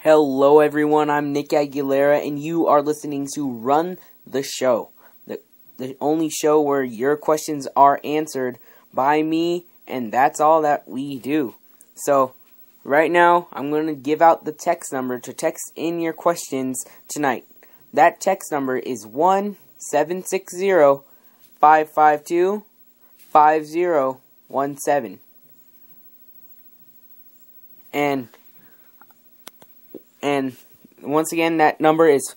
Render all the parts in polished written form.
Hello everyone, I'm Nick Aguilera and you are listening to Run the Show. The only show where your questions are answered by me, and that's all that we do. So, right now, I'm going to give out the text number to text in your questions tonight. That text number is 1-760-552-5017. And once again, that number is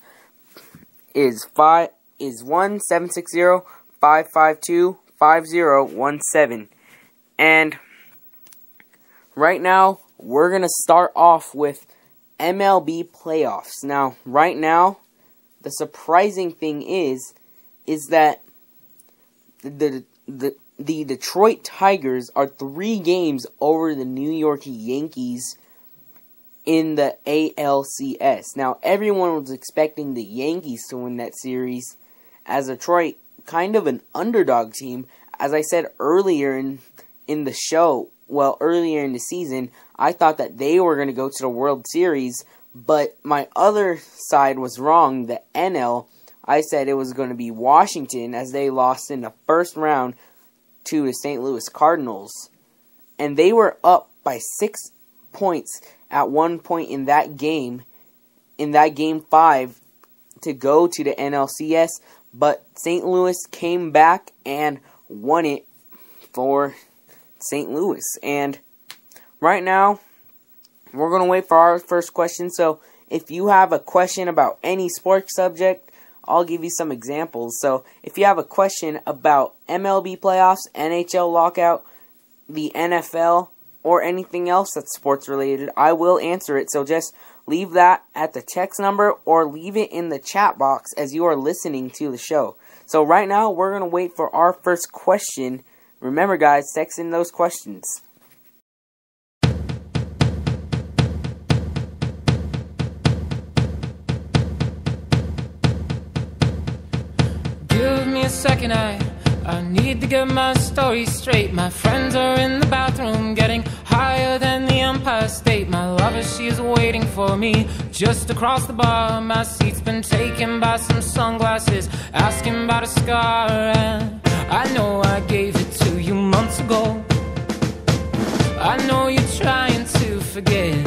1-760-552-5017. And right now, we're going to start off with MLB playoffs. Now, right now, the surprising thing is that the Detroit Tigers are 3 games over the New York Yankees in the ALCS. Now, everyone was expecting the Yankees to win that series, as Detroit, kind of an underdog team. As I said earlier in the show, well, earlier in the season, I thought that they were going to go to the World Series, but my other side was wrong. The NL, I said it was going to be Washington, as they lost in the first round to the St. Louis Cardinals. And they were up by 6 points at one point in that game, game 5, to go to the NLCS, but St. Louis came back and won it for St. Louis. And right now, we're going to wait for our first question. So if you have a question about any sports subject, I'll give you some examples. So if you have a question about MLB playoffs, NHL lockout, the NFL, or anything else that's sports related, I will answer it. So just leave that at the text number or leave it in the chat box as you are listening to the show. So right now, we're going to wait for our first question. Remember, guys, text in those questions. Give me a second, I need to get my story straight. My friends are in the bathroom getting higher than the Empire State. My lover, she is waiting for me just across the bar. My seat's been taken by some sunglasses, asking about a scar. And I know I gave it to you months ago. I know you're trying to forget,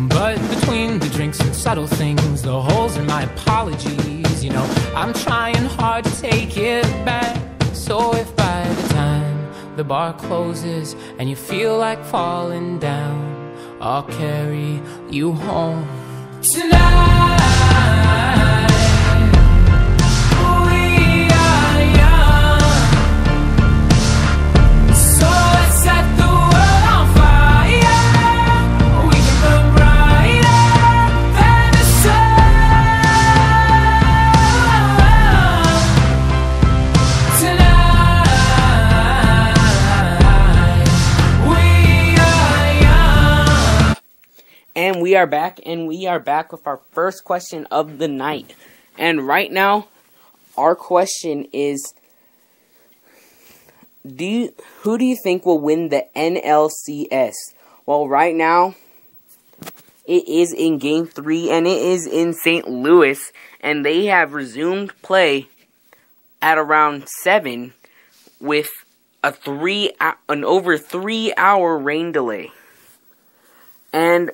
but between the drinks and subtle things, the holes in my apologies, you know, I'm trying hard to take it back. So if by the time the bar closes and you feel like falling down, I'll carry you home tonight. We are young, so let's set the world on fire. We can burn brighter than the sun tonight. We are young. And we are back with our first question of the night. And right now, our question is, who do you think will win the NLCS? Well, right now, it is in Game 3, and it is in St. Louis, and they have resumed play at around 7 with an over 3-hour rain delay. And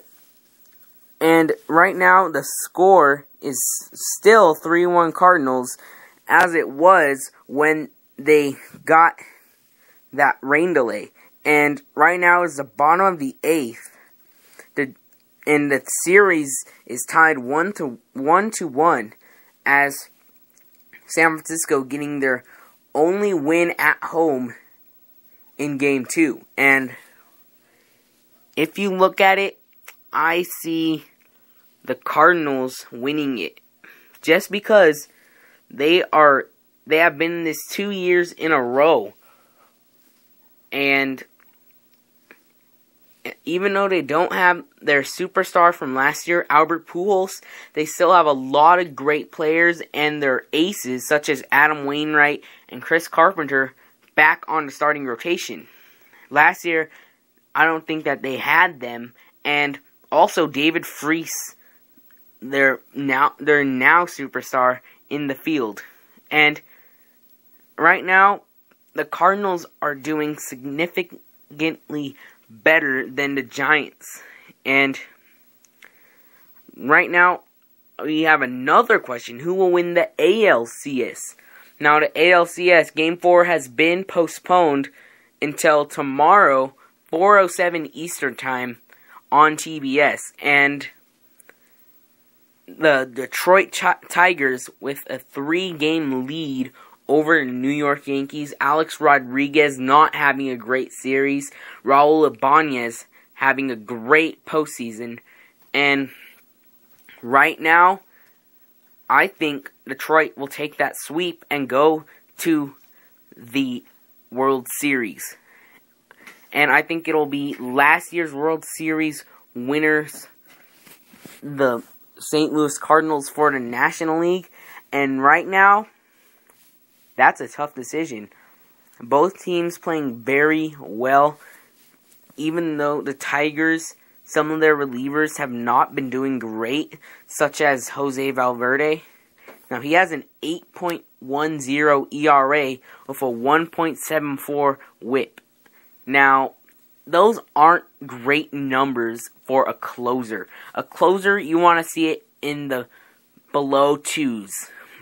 right now, the score is still 3-1 Cardinals, as it was when they got that rain delay. And right now is the bottom of the 8th. And the series is tied 1-1, as San Francisco getting their only win at home in Game 2. And if you look at it, I see the Cardinals winning it, just because they have been in this 2 years in a row, and even though they don't have their superstar from last year, Albert Pujols, they still have a lot of great players and their aces such as Adam Wainwright and Chris Carpenter back on the starting rotation. Last year, I don't think that they had them, and also David Freese, their now superstar in the field. And right now, the Cardinals are doing significantly better than the Giants. And right now, we have another question. Who will win the ALCS? Now, the ALCS Game 4 has been postponed until tomorrow, 4:07 Eastern Time, on TBS. And the Detroit Tigers, with a 3-game lead over the New York Yankees. Alex Rodriguez not having a great series. Raul Ibanez having a great postseason. And right now, I think Detroit will take that sweep and go to the World Series. And I think it'll be last year's World Series winners, the St. Louis Cardinals, for the National League. And right now, that's a tough decision. Both teams playing very well, even though the Tigers, some of their relievers have not been doing great, such as Jose Valverde. Now, he has an 8.10 ERA with a 1.74 whip. Now, those aren't great numbers for a closer. A closer, you want to see it in the below 2s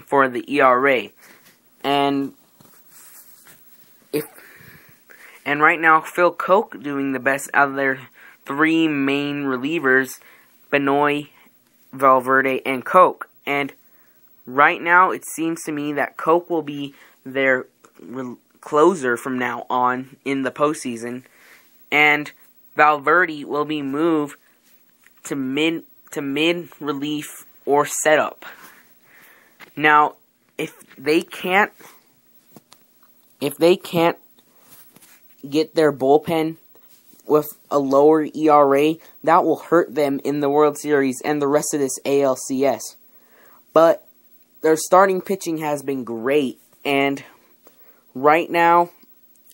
for the ERA. And right now, Phil Koch doing the best out of their 3 main relievers, Benoit, Valverde, and Koch. And right now, it seems to me that Koch will be their closer from now on in the postseason, and Valverde will be moved to mid relief or setup. Now, if they can't get their bullpen with a lower ERA, that will hurt them in the World Series and the rest of this ALCS. But their starting pitching has been great, and right now,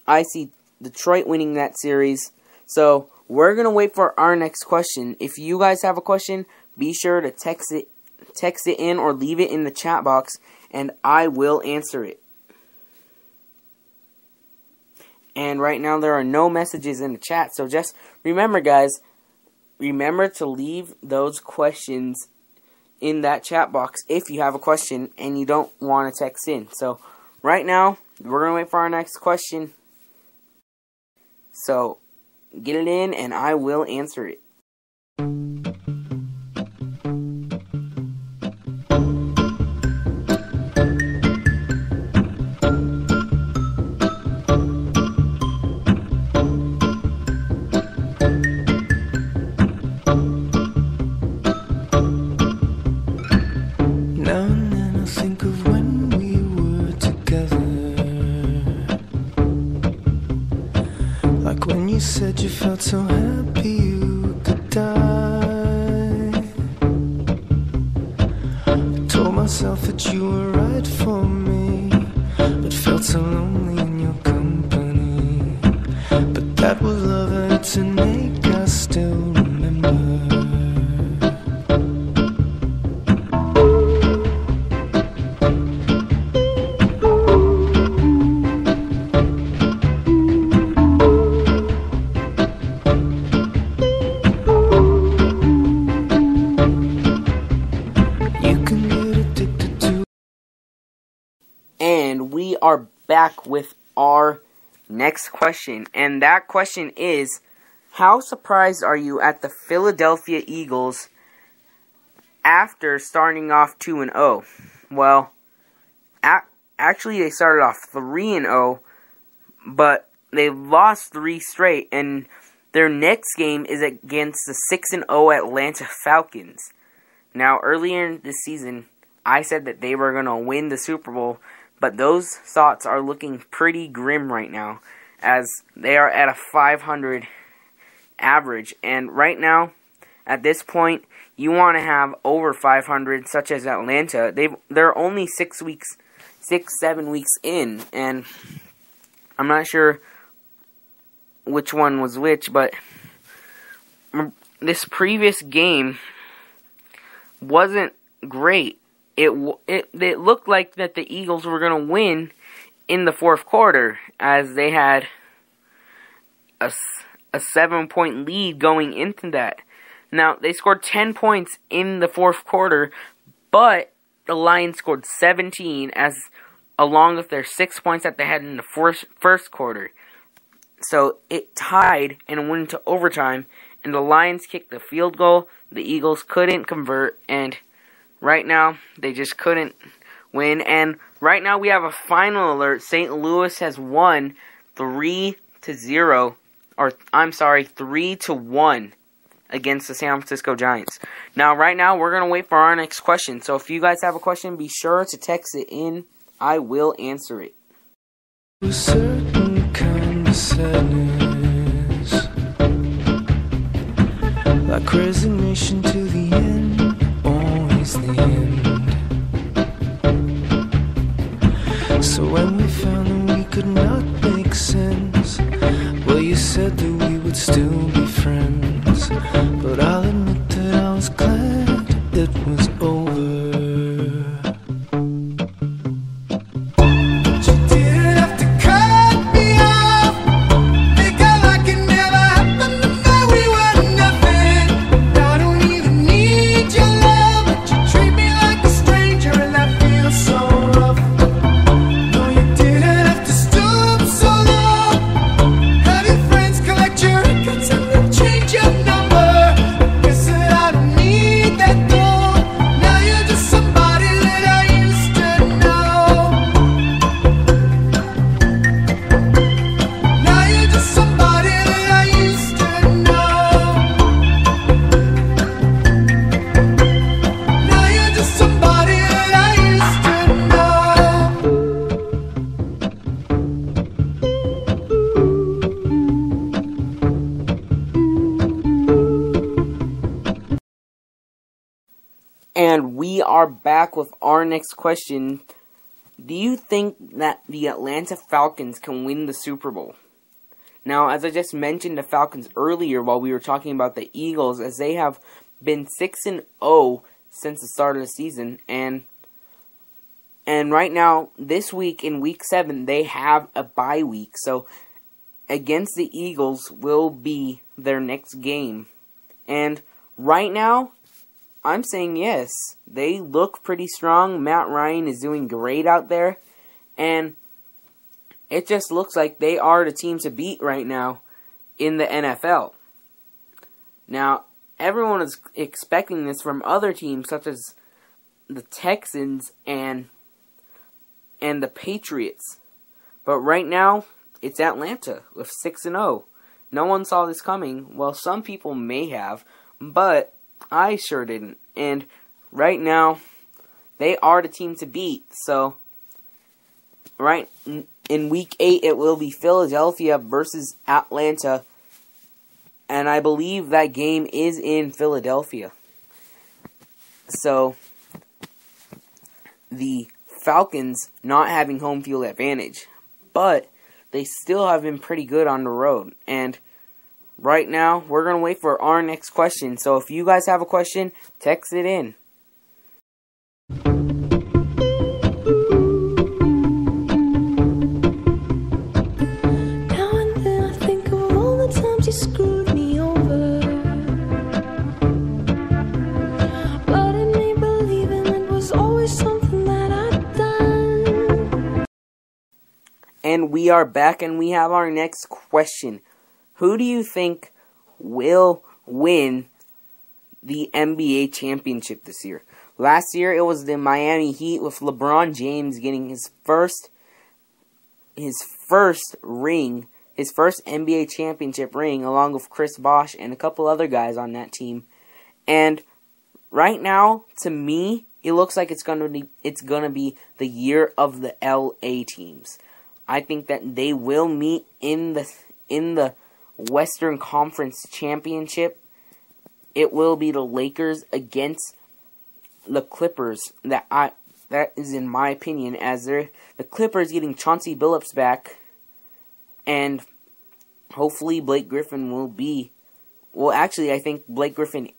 I see Detroit winning that series. So, we're going to wait for our next question. If you guys have a question, be sure to text it in or leave it in the chat box, and I will answer it. And right now, there are no messages in the chat, so just remember, guys, remember to leave those questions in that chat box if you have a question and you don't want to text in. So, right now, we're going to wait for our next question. So, get it in and I will answer it. Now and then I think of when we were together, like when you said you felt so happy you could die. I told myself that you were right for me, but felt so lonely in your company. But that was love and it's an ache I still remember. And we are back with our next question. And that question is, how surprised are you at the Philadelphia Eagles after starting off 2-0? Well, actually they started off 3-0, but they lost 3 straight, and their next game is against the 6-0 Atlanta Falcons. Now, earlier this season, I said that they were going to win the Super Bowl, but those thoughts are looking pretty grim right now, as they are at a 500 average. And right now, at this point, you want to have over 500, such as Atlanta. They're only 7 weeks in, and I'm not sure which one was which, but this previous game wasn't great. It looked like that the Eagles were going to win in the fourth quarter, as they had a 7-point lead going into that. Now, they scored 10 points in the fourth quarter, but the Lions scored 17, along with their 6 points that they had in the first quarter. So it tied and went into overtime, and the Lions kicked the field goal. The Eagles couldn't convert, and right now they just couldn't win. And right now we have a final alert. St. Louis has won 3-0, or I'm sorry, 3-1 against the San Francisco Giants. Now, right now, we're going to wait for our next question. So if you guys have a question, be sure to text it in. I will answer it. A certain kind of sadness, like resignation to the end, always the end. So when we found that we could not make sense, well, you said that we would still be friends, but I'll admit that I was glad it was over. And we are back with our next question. Do you think that the Atlanta Falcons can win the Super Bowl? Now, as I just mentioned the Falcons earlier while we were talking about the Eagles, as they have been 6-0 since the start of the season, and right now, this week in Week 7, they have a bye week. So, against the Eagles will be their next game. And right now, I'm saying yes. They look pretty strong. Matt Ryan is doing great out there. And it just looks like they are the team to beat right now in the NFL. Now, everyone is expecting this from other teams such as the Texans and the Patriots. But right now, it's Atlanta with 6-0. No one saw this coming. Well, some people may have, but I sure didn't. And right now, they are the team to beat. So, right in Week 8, it will be Philadelphia versus Atlanta. And I believe that game is in Philadelphia. So, the Falcons not having home field advantage. But they still have been pretty good on the road. And right now, we're going to wait for our next question. So if you guys have a question, text it in. Now and then I think of all the times you screwed me over, but it made believing it was always something that I'd done. And we are back and we have our next question. Who do you think will win the NBA championship this year? Last year, it was the Miami Heat with LeBron James getting his first ring, his first NBA championship ring, along with Chris Bosh and a couple other guys on that team. And right now, to me, it looks like it's gonna be the year of the LA teams. I think that they will meet in the Western Conference Championship. It will be the Lakers against the Clippers. That is in my opinion, as the Clippers getting Chauncey Billups back, and hopefully Blake Griffin will be well, actually, I think Blake Griffin